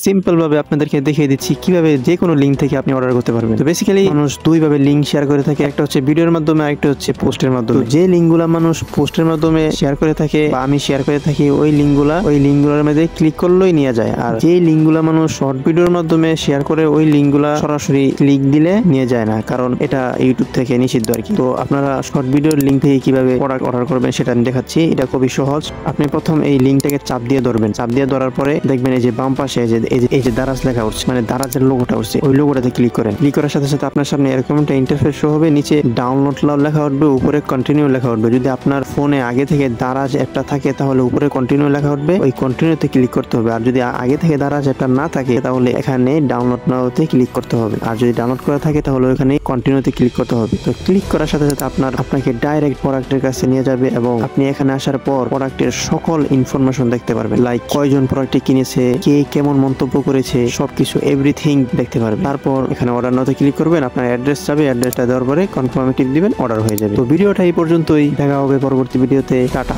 Simple ভাবে আপনাদেরকে দেখিয়ে দিচ্ছি কিভাবে যে কোনো লিঙ্ক থেকে আপনি অর্ডার করতে পারবেন। তো বেসিক্যালি মানুষ দুই ভাবে লিঙ্ক শেয়ার করে থাকে, একটা হচ্ছে ভিডিওর মাধ্যমে, আরেকটা হচ্ছে পোস্টের মাধ্যমে। যে লিঙ্কগুলো মানুষ পোস্টের মাধ্যমে শেয়ার করে থাকে বা আমি শেয়ার করে থাকি, ওই লিঙ্কগুলোর মধ্যে ক্লিক করলেই নিয়ে যায়। আর যে লিঙ্কগুলো মানুষ শর্ট ভিডিওর মাধ্যমে শেয়ার করে, ওই লিঙ্কগুলো সরাসরি ক্লিক দিলে নিয়ে যায় না, কারণ এটা ইউটিউব থেকে নিষিদ্ধ আর কি। তো আপনারা শর্ট ভিডিওর লিঙ্ক থেকে কিভাবে প্রোডাক্ট অর্ডার করবেন সেটা আমি দেখাচ্ছি। এটা খুবই সহজ। আপনি প্রথম এই লিঙ্কটাকে চাপ দিয়ে ধরবেন। চাপ দিয়ে ধরার পরে দেখবেন এই যে বাম পাশে এই যে দারাজ লেখা উঠছে, মানে দারাজের লোগোটা উঠছে, ওই লোগোটাতে ক্লিক করেন। ক্লিক করার সাথে সাথে আপনার সামনে এরকম একটা ইন্টারফেস শো হবে। নিচে ডাউনলোড নাও লেখা উঠবে, উপরে কন্টিনিউ লেখা উঠবে। যদি আপনার ফোনে আগে থেকে দারাজ অ্যাপটা থাকে তাহলে উপরে কন্টিনিউ লেখা উঠবে, ওই কন্টিনিউতে ক্লিক করতে হবে। আর যদি আগে থেকে দারাজ অ্যাপটা না থাকে তাহলে এখানে ডাউনলোড নাওতে ক্লিক করতে হবে। আর যদি ডাউনলোড করা থাকে তাহলে ওখানে কন্টিনিউতে ক্লিক করতে হবে। তো ক্লিক করার সাথে সাথে আপনাকে ডাইরেক্ট প্রোডাক্টের কাছে নিয়ে যাবে এবং আপনি এখানে আসার পর প্রোডাক্টের সকল ইনফরমেশন দেখতে পারবেন। লাইক কয়জন প্রোডাক্টটি কিনেছে, কে কেমন মন্তব্য করেছে, সবকিছু এভরিথিং দেখতে পারবেন। তারপর এখানে অর্ডার নাওতে ক্লিক করবেন, আপনার অ্যাড্রেস যাবে, অ্যাড্রেসটা দেওয়ার পরে কনফার্মে টিপ দিবেন, অর্ডার হয়ে যাবে। তো ভিডিওটা এই পর্যন্তই, দেখা হবে পরবর্তী ভিডিওতে। টাটা।